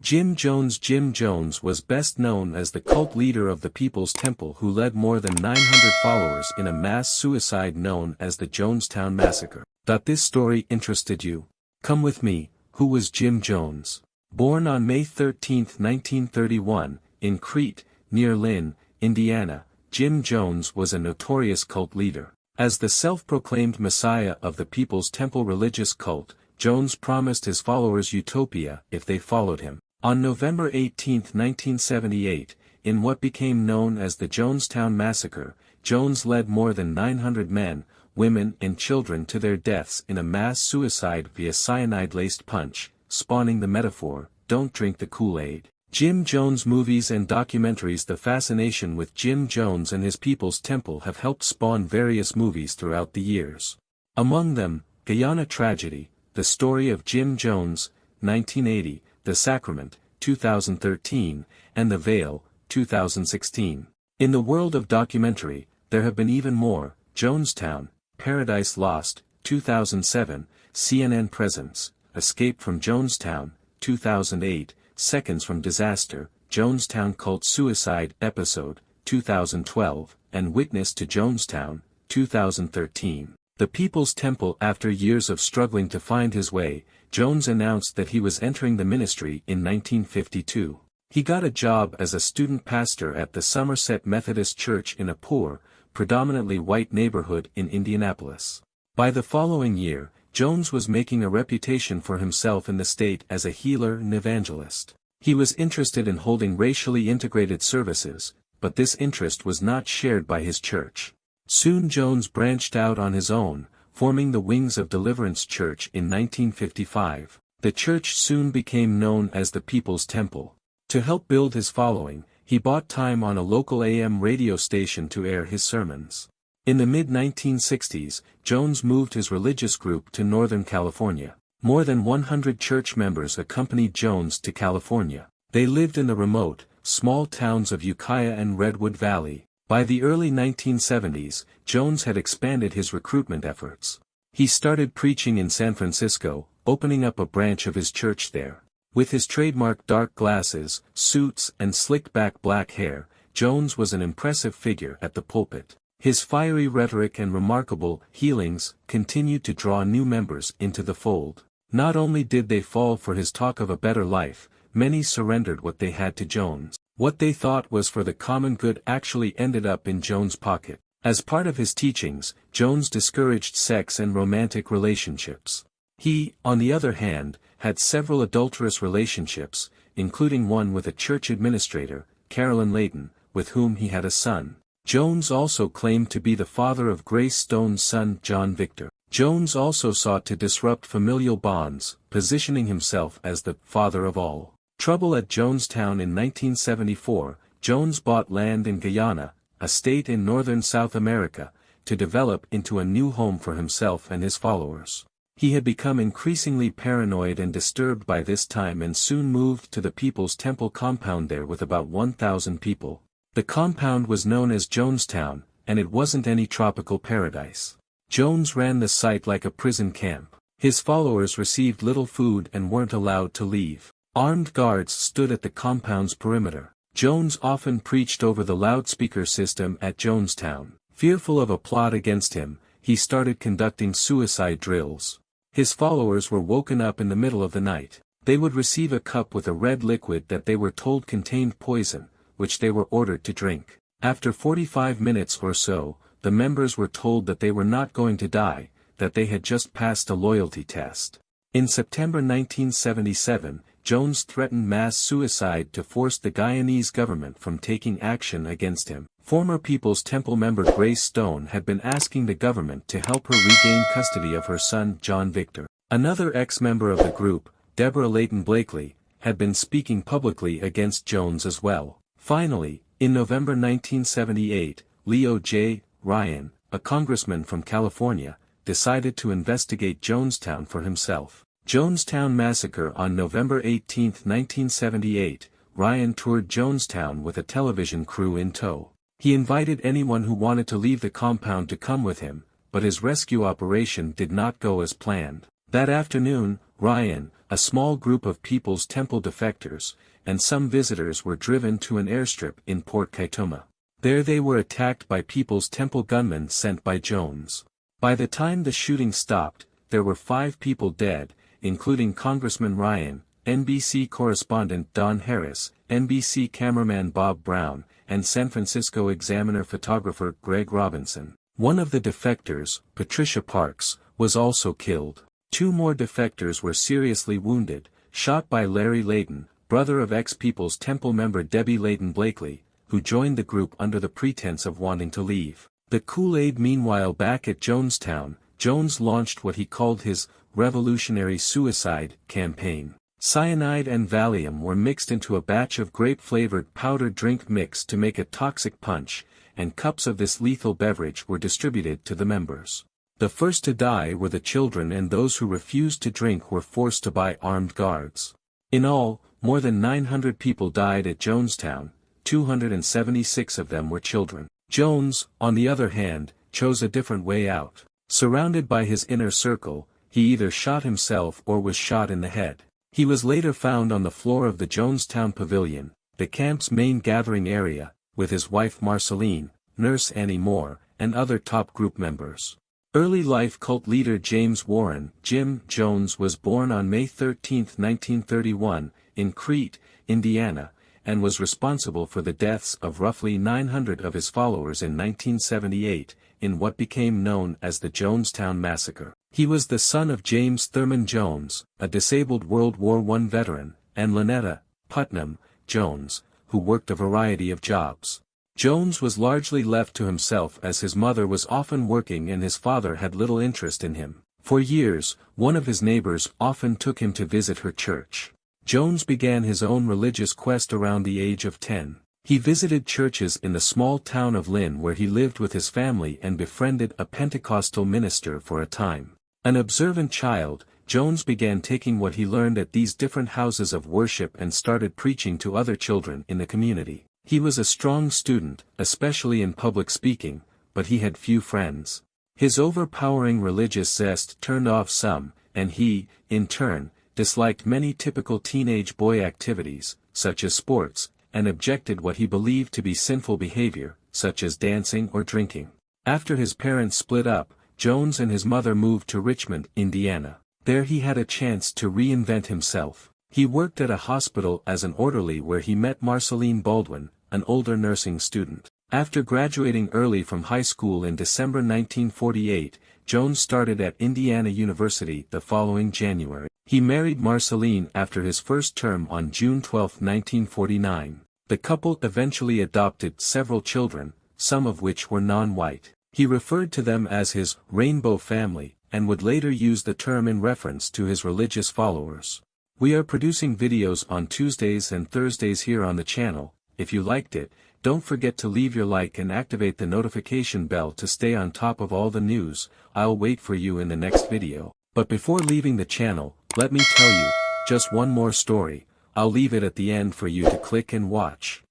Jim Jones was best known as the cult leader of the People's Temple who led more than 900 followers in a mass suicide known as the Jonestown Massacre. This story interested you? Come with me. Who was Jim Jones? Born on May 13, 1931, in Crete, near Lynn, Indiana, Jim Jones was a notorious cult leader. As the self-proclaimed messiah of the People's Temple religious cult, Jones promised his followers utopia if they followed him. On November 18, 1978, in what became known as the Jonestown Massacre, Jones led more than 900 men, women and children to their deaths in a mass suicide via cyanide-laced punch, spawning the metaphor, "Don't drink the Kool-Aid." Jim Jones movies and documentaries. The fascination with Jim Jones and his People's Temple have helped spawn various movies throughout the years. Among them, Guyana Tragedy, The Story of Jim Jones, 1980, The Sacrament, 2013, and The Veil, 2016. In the world of documentary, there have been even more: Jonestown, Paradise Lost, 2007, CNN Presence, Escape from Jonestown, 2008, Seconds from Disaster, Jonestown Cult Suicide Episode, 2012, and Witness to Jonestown, 2013. The People's Temple. After years of struggling to find his way, Jones announced that he was entering the ministry in 1952. He got a job as a student pastor at the Somerset Methodist Church in a poor, predominantly white neighborhood in Indianapolis. By the following year, Jones was making a reputation for himself in the state as a healer and evangelist. He was interested in holding racially integrated services, but this interest was not shared by his church. Soon Jones branched out on his own, forming the Wings of Deliverance Church in 1955. The church soon became known as the People's Temple. To help build his following, he bought time on a local AM radio station to air his sermons. In the mid-1960s, Jones moved his religious group to Northern California. More than 100 church members accompanied Jones to California. They lived in the remote, small towns of Ukiah and Redwood Valley. By the early 1970s, Jones had expanded his recruitment efforts. He started preaching in San Francisco, opening up a branch of his church there. With his trademark dark glasses, suits, and slicked-back black hair, Jones was an impressive figure at the pulpit. His fiery rhetoric and remarkable healings continued to draw new members into the fold. Not only did they fall for his talk of a better life, many surrendered what they had to Jones. What they thought was for the common good actually ended up in Jones' pocket. As part of his teachings, Jones discouraged sex and romantic relationships. He, on the other hand, had several adulterous relationships, including one with a church administrator, Carolyn Layton, with whom he had a son. Jones also claimed to be the father of Grace Stone's son John Victor. Jones also sought to disrupt familial bonds, positioning himself as the father of all. Trouble at Jonestown. In 1974, Jones bought land in Guyana, a state in northern South America, to develop into a new home for himself and his followers. He had become increasingly paranoid and disturbed by this time and soon moved to the People's Temple compound there with about 1,000 people. The compound was known as Jonestown, and it wasn't any tropical paradise. Jones ran the site like a prison camp. His followers received little food and weren't allowed to leave. Armed guards stood at the compound's perimeter. Jones often preached over the loudspeaker system at Jonestown. Fearful of a plot against him, he started conducting suicide drills. His followers were woken up in the middle of the night. They would receive a cup with a red liquid that they were told contained poison, which they were ordered to drink. After 45 minutes or so, the members were told that they were not going to die, that they had just passed a loyalty test. In September 1977, Jones threatened mass suicide to force the Guyanese government from taking action against him. Former People's Temple member Grace Stone had been asking the government to help her regain custody of her son John Victor. Another ex-member of the group, Deborah Layton Blakely, had been speaking publicly against Jones as well. Finally, in November 1978, Leo J. Ryan, a congressman from California, decided to investigate Jonestown for himself. Jonestown Massacre. On November 18, 1978, Ryan toured Jonestown with a television crew in tow. He invited anyone who wanted to leave the compound to come with him, but his rescue operation did not go as planned. That afternoon, Ryan, a small group of People's Temple defectors, and some visitors were driven to an airstrip in Port Kaituma. There they were attacked by People's Temple gunmen sent by Jones. By the time the shooting stopped, there were 5 people dead, including Congressman Ryan, NBC correspondent Don Harris, NBC cameraman Bob Brown, and San Francisco Examiner photographer Greg Robinson. One of the defectors, Patricia Parks, was also killed. 2 more defectors were seriously wounded, shot by Larry Layton, brother of ex-People's Temple member Debbie Layton Blakely, who joined the group under the pretense of wanting to leave. The Kool-Aid. Meanwhile, back at Jonestown, Jones launched what he called his revolutionary suicide campaign. Cyanide and Valium were mixed into a batch of grape-flavored powdered drink mix to make a toxic punch, and cups of this lethal beverage were distributed to the members. The first to die were the children, and those who refused to drink were forced to buy armed guards. In all, more than 900 people died at Jonestown, 276 of them were children. Jones, on the other hand, chose a different way out. Surrounded by his inner circle, he either shot himself or was shot in the head. He was later found on the floor of the Jonestown Pavilion, the camp's main gathering area, with his wife Marceline, nurse Annie Moore, and other top group members. Early life cult leader James Warren, Jim Jones, was born on May 13, 1931, in Crete, Indiana, and was responsible for the deaths of roughly 900 of his followers in 1978, in what became known as the Jonestown Massacre. He was the son of James Thurman Jones, a disabled World War I veteran, and Lynetta Putnam Jones, who worked a variety of jobs. Jones was largely left to himself as his mother was often working and his father had little interest in him. For years, one of his neighbors often took him to visit her church. Jones began his own religious quest around the age of 10. He visited churches in the small town of Lynn where he lived with his family and befriended a Pentecostal minister for a time. An observant child, Jones began taking what he learned at these different houses of worship and started preaching to other children in the community. He was a strong student, especially in public speaking, but he had few friends. His overpowering religious zest turned off some, and he, in turn, disliked many typical teenage boy activities, such as sports, and objected what he believed to be sinful behavior, such as dancing or drinking. After his parents split up, Jones and his mother moved to Richmond, Indiana. There he had a chance to reinvent himself. He worked at a hospital as an orderly where he met Marceline Baldwin, an older nursing student. After graduating early from high school in December 1948, Jones started at Indiana University the following January. He married Marceline after his first term on June 12, 1949. The couple eventually adopted several children, some of which were non-white. He referred to them as his rainbow family, and would later use the term in reference to his religious followers. We are producing videos on Tuesdays and Thursdays here on the channel. If you liked it, don't forget to leave your like and activate the notification bell to stay on top of all the news. I'll wait for you in the next video. But before leaving the channel, let me tell you, just one more story. I'll leave it at the end for you to click and watch.